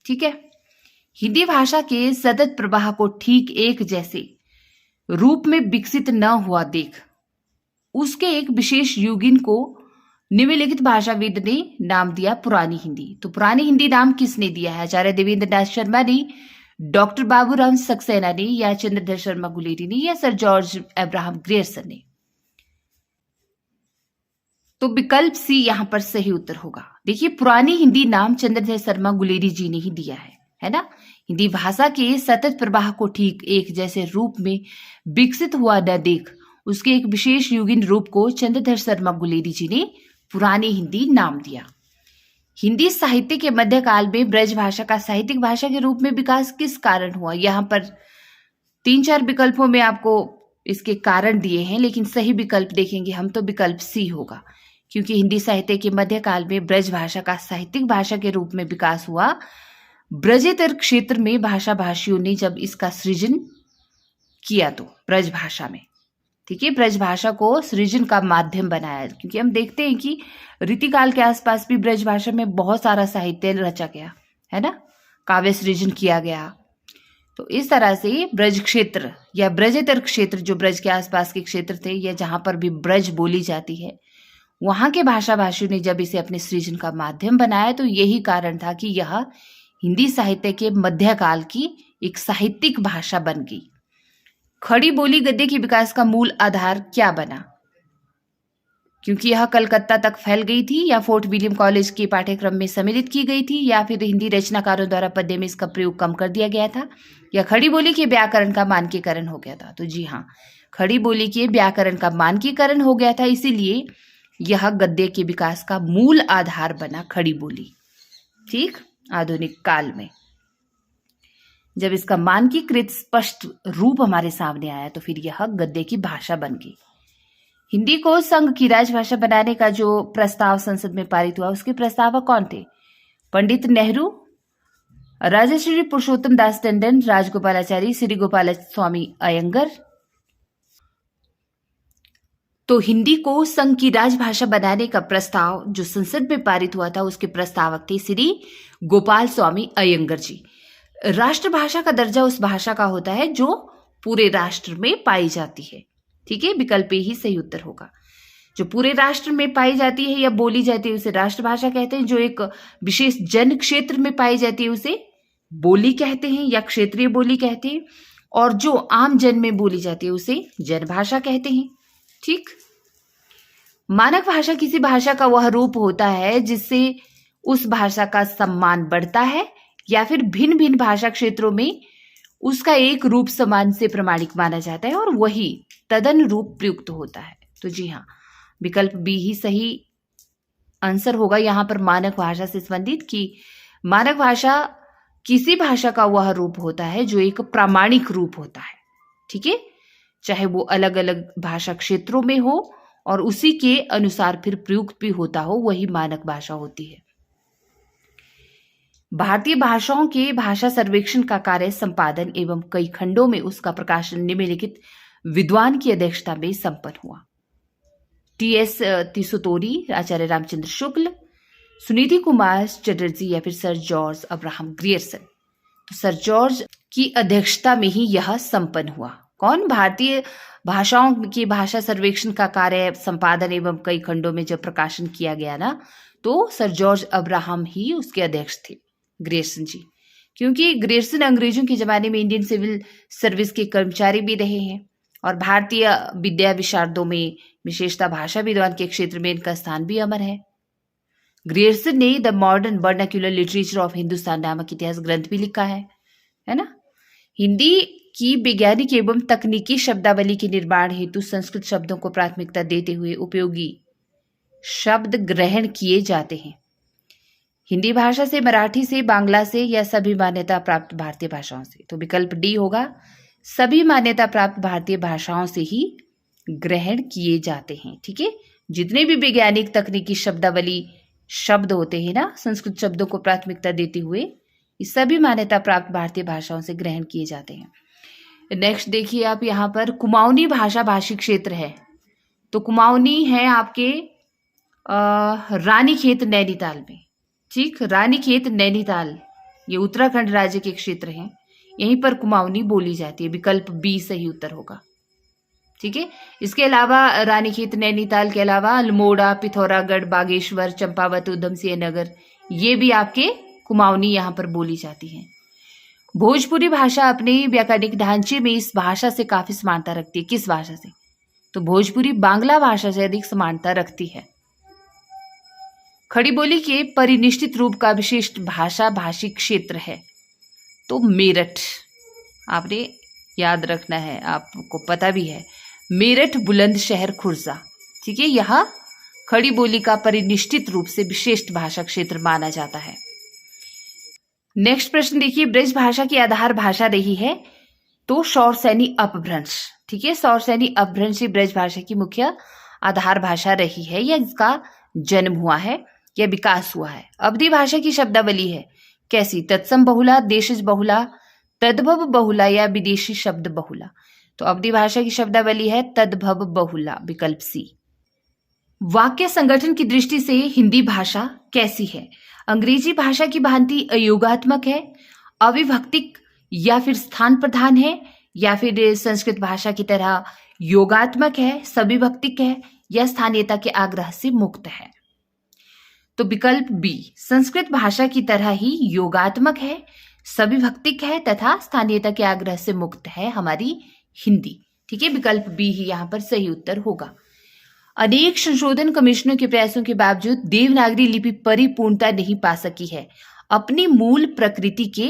ठीक है, हिंदी भाषा के सतत प्रवाह को ठीक एक जैसे रूप में विकसित न हुआ देख उसके एक विशेष युगिन को निम्नलिखित भाषाविद ने नाम दिया पुरानी हिंदी। तो पुरानी हिंदी नाम किसने दिया है? आचार्य देवेंद्र नाथ शर्मा ने, डॉक्टर बाबूराम सक्सेना ने, या चंद्रधर शर्मा गुलेरी ने, या सर जॉर्ज अब्राहम ग्रेयर्सन ने? तो विकल्प सी यहां पर सही उत्तर होगा। देखिए पुरानी हिंदी नाम चंद्रधर शर्मा गुलेरी जी ने ही दिया है ना। हिंदी भाषा के सतत प्रवाह को ठीक एक जैसे रूप में विकसित हुआ न देख उसके एक विशेष युगिन रूप को चंद्रधर शर्मा गुलेरी जी ने पुरानी हिंदी नाम दिया। हिंदी साहित्य के मध्यकाल में ब्रज भाषा का साहित्यिक भाषा के रूप में विकास किस कारण हुआ? यहाँ पर 3-4 विकल्पों में आपको इसके कारण दिए हैं, लेकिन सही विकल्प देखेंगे हम तो विकल्प सी होगा, क्योंकि हिंदी साहित्य के मध्यकाल में ब्रज भाषा का साहित्यिक भाषा के रूप में विकास हुआ। ब्रजेतर क्षेत्र में भाषा भाषियों ने जब इसका सृजन किया तो ब्रज भाषा में, ठीक है, ब्रज भाषा को सृजन का माध्यम बनाया, क्योंकि हम देखते हैं कि रीतिकाल के आसपास भी ब्रज भाषा में बहुत सारा साहित्य रचा गया है ना, काव्य सृजन किया गया। तो इस तरह से ब्रज क्षेत्र या ब्रजेतर क्षेत्र, जो ब्रज के आसपास के क्षेत्र थे या जहां पर भी ब्रज बोली जाती है, वहां के भाषा भाषियों ने जब इसे अपने सृजन का माध्यम बनाया तो यही कारण था कि यह हिंदी साहित्य के मध्यकाल की एक साहित्यिक भाषा बन गई। खड़ी बोली गद्य के विकास का मूल आधार क्या बना? क्योंकि यह कलकत्ता तक फैल गई थी, या फोर्ट विलियम कॉलेज के पाठ्यक्रम में सम्मिलित की गई थी, या फिर हिंदी रचनाकारों द्वारा पद्य में इसका प्रयोग कम कर दिया गया था, या खड़ी बोली के व्याकरण का मानकीकरण हो गया था? तो जी हाँ, खड़ी बोली के व्याकरण का मानकीकरण हो गया था, इसीलिए यह गद्य के विकास का मूल आधार बना खड़ी बोली। ठीक, आधुनिक काल में जब इसका मानकीकृत स्पष्ट रूप हमारे सामने आया तो फिर यह गद्य की भाषा बन गई। हिंदी को संघ की राजभाषा बनाने का जो प्रस्ताव संसद में पारित हुआ, उसके प्रस्तावक कौन थे? पंडित नेहरू, राजश्री पुरुषोत्तम दास टंडन, राजगोपालाचारी, श्री गोपाल स्वामी अयंगर। तो हिंदी को संघ की राजभाषा बनाने का प्रस्ताव जो संसद में पारित हुआ था, उसके प्रस्तावक थे श्री गोपाल स्वामी अयंगर जी। राष्ट्रभाषा का दर्जा उस भाषा का होता है जो पूरे राष्ट्र में पाई जाती है। ठीक है, विकल्प ही सही उत्तर होगा। जो पूरे राष्ट्र में पाई जाती है या बोली जाती है उसे राष्ट्रभाषा कहते हैं। जो एक विशेष जन क्षेत्र में पाई जाती है उसे बोली कहते हैं या क्षेत्रीय बोली कहते हैं, और जो आम जन में बोली जाती है उसे जनभाषा कहते हैं। ठीक, मानक भाषा किसी भाषा का वह रूप होता है जिससे उस भाषा का सम्मान बढ़ता है या फिर भिन्न भिन्न भाषा क्षेत्रों में उसका एक रूप समान से प्रमाणिक माना जाता है और वही तदन रूप प्रयुक्त होता है। तो जी हाँ, विकल्प बी ही सही आंसर होगा यहाँ पर मानक भाषा से संबंधित, कि मानक भाषा किसी भाषा का वह रूप होता है जो एक प्रामाणिक रूप होता है। ठीक है, चाहे वो अलग अलग भाषा क्षेत्रों में हो और उसी के अनुसार फिर प्रयुक्त भी होता हो, वही मानक भाषा होती है। भारतीय भाषाओं के भाषा सर्वेक्षण का कार्य संपादन एवं कई खंडों में उसका प्रकाशन निम्नलिखित विद्वान की अध्यक्षता में संपन्न हुआ। टी.एस. तिसोतोरी, आचार्य रामचंद्र शुक्ल, सुनीति कुमार चटर्जी या फिर सर जॉर्ज अब्राहम ग्रियर्सन। तो सर जॉर्ज की अध्यक्षता में ही यह संपन्न हुआ। कौन? भारतीय भाषाओं की भाषा सर्वेक्षण का कार्य संपादन एवं कई खंडों में जब प्रकाशन किया गया ना, तो सर जॉर्ज अब्राहम ही उसके अध्यक्ष थे, ग्रियर्सन जी। क्योंकि ग्रियर्सन अंग्रेजों के जमाने में इंडियन सिविल सर्विस के कर्मचारी भी रहे हैं और भारतीय विद्या विशारदों में विशेषता भाषा विद्वान के क्षेत्र में इनका स्थान भी अमर है। ग्रियर्सन ने the modern vernacular literature of Hindustan नामक इतिहास ग्रंथ भी लिखा है ना। हिंदी की वैज्ञानिक एवं तकनीकी शब्दावली के निर्माण हेतु संस्कृत शब्दों को प्राथमिकता देते हुए उपयोगी शब्द ग्रहण किए जाते हैं। हिंदी भाषा से, मराठी से, बांग्ला से या सभी मान्यता प्राप्त भारतीय भाषाओं से। तो विकल्प डी होगा, सभी मान्यता प्राप्त भारतीय भाषाओं से ही ग्रहण किए जाते हैं। ठीक है, जितने भी वैज्ञानिक तकनीकी शब्दावली शब्द होते हैं ना, संस्कृत शब्दों को प्राथमिकता देते हुए, ये सभी मान्यता प्राप्त भारतीय भाषाओं से ग्रहण किए जाते हैं। नेक्स्ट देखिए आप, यहाँ पर कुमाऊनी भाषा भाषी क्षेत्र है। तो कुमाऊनी है आपके रानीखेत नैनीताल में। ठीक, रानीखेत नैनीताल ये उत्तराखंड राज्य के क्षेत्र हैं, यहीं पर कुमाऊनी बोली जाती है। विकल्प बी सही उत्तर होगा। ठीक है, इसके अलावा रानीखेत नैनीताल के अलावा अल्मोड़ा, पिथौरागढ़, बागेश्वर, चंपावत, उधमसिंह नगर, ये भी आपके कुमाऊनी यहाँ पर बोली जाती है। भोजपुरी भाषा अपने व्याकरणिक ढांचे में इस भाषा से काफी समानता रखती है। किस भाषा से? तो भोजपुरी बांग्ला भाषा से अधिक समानता रखती है। खड़ी बोली के परिनिष्ठित रूप का विशिष्ट भाषा भाषी क्षेत्र है। तो मेरठ, आपने याद रखना है, आपको पता भी है, मेरठ, बुलंदशहर, खुर्जा। ठीक है, यह खड़ी बोली का परिनिष्ठित रूप से विशिष्ट भाषा क्षेत्र माना जाता है। नेक्स्ट प्रश्न देखिए, ब्रज भाषा की आधार भाषा रही है तो शौरसैनी अपभ्रंश। ठीक है, शौरसैनी अपभ्रंश ही ब्रज भाषा की मुख्य आधार भाषा रही है, या इसका जन्म हुआ है या विकास हुआ है। अवधी भाषा की शब्दावली है कैसी? तत्सम बहुला, देशज बहुला, तद्भव बहुला या विदेशी शब्द बहुला। तो अवधी भाषा की शब्दावली है तद्भव बहुला, विकल्प सी। वाक्य संगठन की दृष्टि से हिंदी भाषा कैसी है? अंग्रेजी भाषा की भांति अयोगात्मक है, अविभक्तिक या फिर स्थान प्रधान है, या फिर संस्कृत भाषा की तरह योगात्मक है, सविभक्तिक है, या स्थानीयता के आग्रह से मुक्त है। तो विकल्प बी, संस्कृत भाषा की तरह ही योगात्मक है, सविभक्तिक है तथा स्थानीयता के आग्रह से मुक्त है हमारी हिंदी। ठीक है, विकल्प बी ही यहाँ पर सही उत्तर होगा। अनेक संशोधन कमिश्नों के प्रयासों के बावजूद देवनागरी लिपि परिपूर्णता नहीं पा सकी है, अपनी मूल प्रकृति के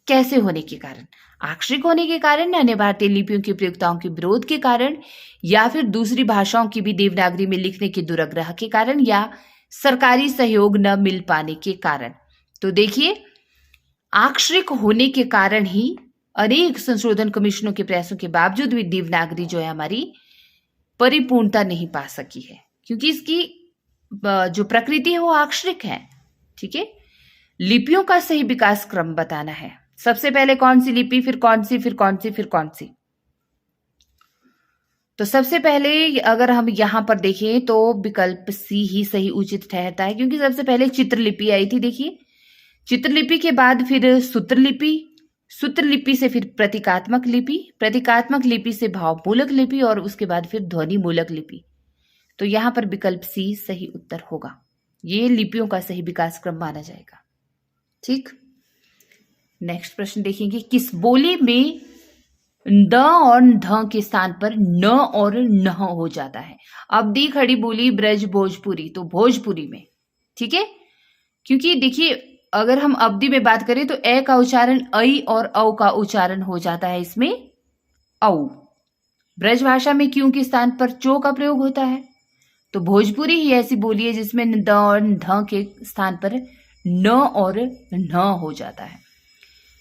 कैसे होने के कारण? आक्षरिक होने के कारण, अन्य भारतीय लिपियों की प्रयोक्ताओं के विरोध के कारण, या फिर दूसरी भाषाओं की भी देवनागरी में लिखने के दुराग्रह के कारण, या सरकारी सहयोग न मिल पाने के कारण। तो देखिए, आक्षरिक होने के कारण ही अनेक संशोधन कमीशनों के प्रयासों के बावजूद भी देवनागरी जो है हमारी परिपूर्णता नहीं पा सकी है, क्योंकि इसकी जो प्रकृति है वो आक्षरिक है। ठीक है, लिपियों का सही विकास क्रम बताना है। सबसे पहले कौन सी लिपि, फिर कौन सी, फिर कौन सी, फिर कौन सी। तो सबसे पहले अगर हम यहां पर देखें तो विकल्प सी ही सही उचित ठहरता है, क्योंकि सबसे पहले चित्रलिपि आई थी। देखिए, चित्रलिपि के बाद फिर सूत्रलिपि, सूत्रलिपि से फिर प्रतीकात्मक लिपि, प्रतीकात्मक लिपि से भावमूलक लिपि और उसके बाद फिर ध्वनि मूलक लिपि। तो यहां पर विकल्प सी सही उत्तर होगा। ये लिपियों का सही विकास क्रम माना जाएगा। ठीक, नेक्स्ट प्रश्न देखेंगे, किस बोली में द और ध के स्थान पर न और न हो जाता है? अवधी, खड़ी बोली, ब्रज, भोजपुरी। तो भोजपुरी में। ठीक है, क्योंकि देखिए अगर हम अवधि में बात करें तो ए का उच्चारण ऐ और औ का उच्चारण हो जाता है इसमें औ। ब्रज भाषा में क्यों के स्थान पर चो का प्रयोग होता है। तो भोजपुरी ही ऐसी बोली है जिसमें द और ध के स्थान पर न और न हो जाता है।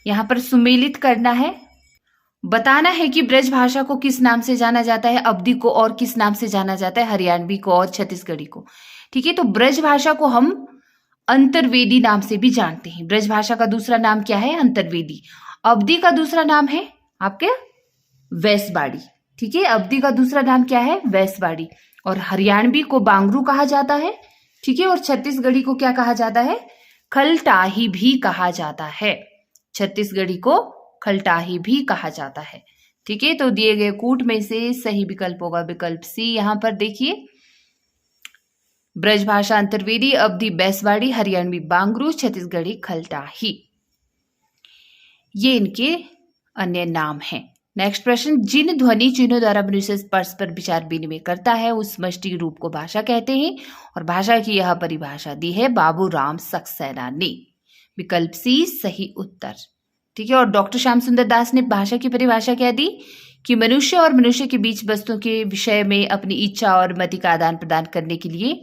यहां पर सुमेलित करना है, बताना है कि ब्रज भाषा को किस नाम से जाना जाता है, अवधि को और किस नाम से जाना जाता है, हरियाणवी को और छत्तीसगढ़ी को। ठीक है, तो ब्रज भाषा को हम अंतर्वेदी नाम से भी जानते हैं। ब्रज भाषा का दूसरा नाम क्या है? अंतर्वेदी। अवधि का दूसरा नाम है आपके वैसबाड़ी। ठीक है, अवधि का दूसरा नाम क्या है? वैसबाड़ी। और हरियाणवी को बांगरू कहा जाता है। ठीक है, और छत्तीसगढ़ी को क्या कहा जाता है? खलटाही भी कहा जाता है। छत्तीसगढ़ी को खलटाही भी कहा जाता है। ठीक है, तो दिए गए कूट में से सही विकल्प होगा विकल्प सी। यहां पर देखिए, ब्रज भाषा अंतर्वेदी, अवधि बैसवाड़ी, हरियाणवी बांगरू, छत्तीसगढ़ी खलटाही, ये इनके अन्य नाम हैं। नेक्स्ट प्रश्न, जिन ध्वनि चिन्हों द्वारा मनुष्य परस्पर विचार विनिमय करता है उस समष्टि रूप को भाषा कहते हैं। और भाषा की यह परिभाषा दी है बाबू राम सक्सेना ने। विकल्प सी सही उत्तर। ठीक है, और डॉक्टर श्याम सुंदर दास ने भाषा की परिभाषा क्या दी कि मनुष्य और मनुष्य के बीच वस्तुओं के विषय में अपनी इच्छा और मति का आदान प्रदान करने के लिए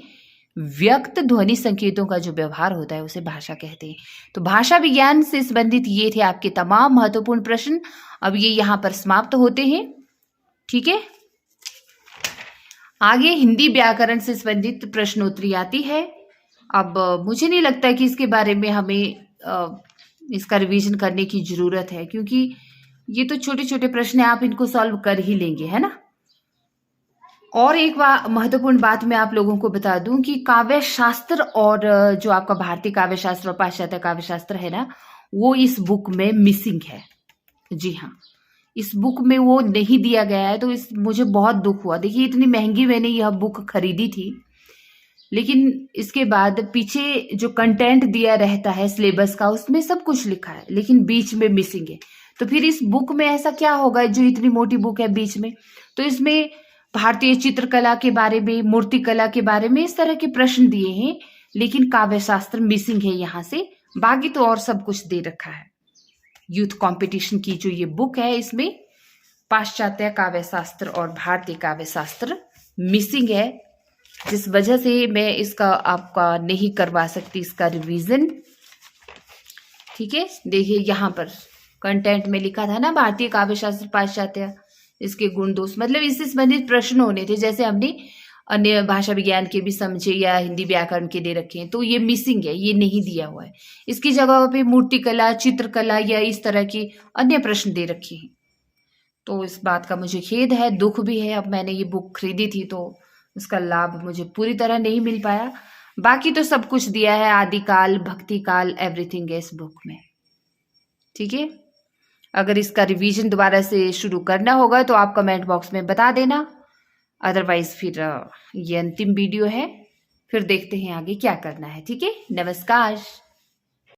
व्यक्त ध्वनि संकेतों का जो व्यवहार होता है उसे भाषा कहते हैं। तो भाषा विज्ञान से संबंधित ये थे आपके तमाम महत्वपूर्ण प्रश्न। अब ये यहाँ पर समाप्त होते हैं। ठीक है, आगे हिंदी व्याकरण से संबंधित प्रश्नोत्तरी आती है। अब मुझे नहीं लगता कि इसके बारे में हमें इसका रिवीजन करने की जरूरत है, क्योंकि ये तो छोटे छोटे प्रश्न हैं, आप इनको सॉल्व कर ही लेंगे, है ना। और एक महत्वपूर्ण बात मैं आप लोगों को बता दूं कि काव्य शास्त्र और जो आपका भारतीय काव्य शास्त्र और पाश्चात्य काव्य शास्त्र है ना, वो इस बुक में मिसिंग है। जी हाँ, इस बुक में वो नहीं दिया गया है, तो मुझे बहुत दुख हुआ। देखिए, इतनी महंगी मैंने यह बुक खरीदी थी, लेकिन इसके बाद पीछे जो कंटेंट दिया रहता है सिलेबस का, उसमें सब कुछ लिखा है, लेकिन बीच में मिसिंग है। तो फिर इस बुक में ऐसा क्या होगा जो इतनी मोटी बुक है बीच में? तो इसमें भारतीय चित्रकला के बारे में, मूर्तिकला के बारे में इस तरह के प्रश्न दिए हैं, लेकिन काव्य शास्त्र मिसिंग है यहाँ से। बाकी तो और सब कुछ दे रखा है। यूथ कंपटीशन की जो ये बुक है, इसमें पाश्चात्य काव्य शास्त्र और भारतीय काव्य शास्त्र मिसिंग है, जिस वजह से मैं इसका आपका नहीं करवा सकती इसका रिवीजन। ठीक है, देखिए यहाँ पर कंटेंट में लिखा था ना, भारतीय काव्य शास्त्र पाश्चात्य, इसके गुण दोष, मतलब इससे संबंधित प्रश्न होने थे, जैसे हमने अन्य भाषा विज्ञान के भी समझे या हिंदी व्याकरण के दे रखे हैं। तो ये मिसिंग है, ये नहीं दिया हुआ है। इसकी जगह पे मूर्तिकला, चित्रकला या इस तरह की अन्य प्रश्न दे रखे हैं। तो इस बात का मुझे खेद है, दुख भी है। अब मैंने ये बुक खरीदी थी तो उसका लाभ मुझे पूरी तरह नहीं मिल पाया। बाकी तो सब कुछ दिया है, आदिकाल, भक्ति काल, एवरीथिंग है इस बुक में। ठीक है, अगर इसका रिवीजन दोबारा से शुरू करना होगा तो आप कमेंट बॉक्स में बता देना। अदरवाइज फिर ये अंतिम वीडियो है, फिर देखते हैं आगे क्या करना है। ठीक है, नमस्कार।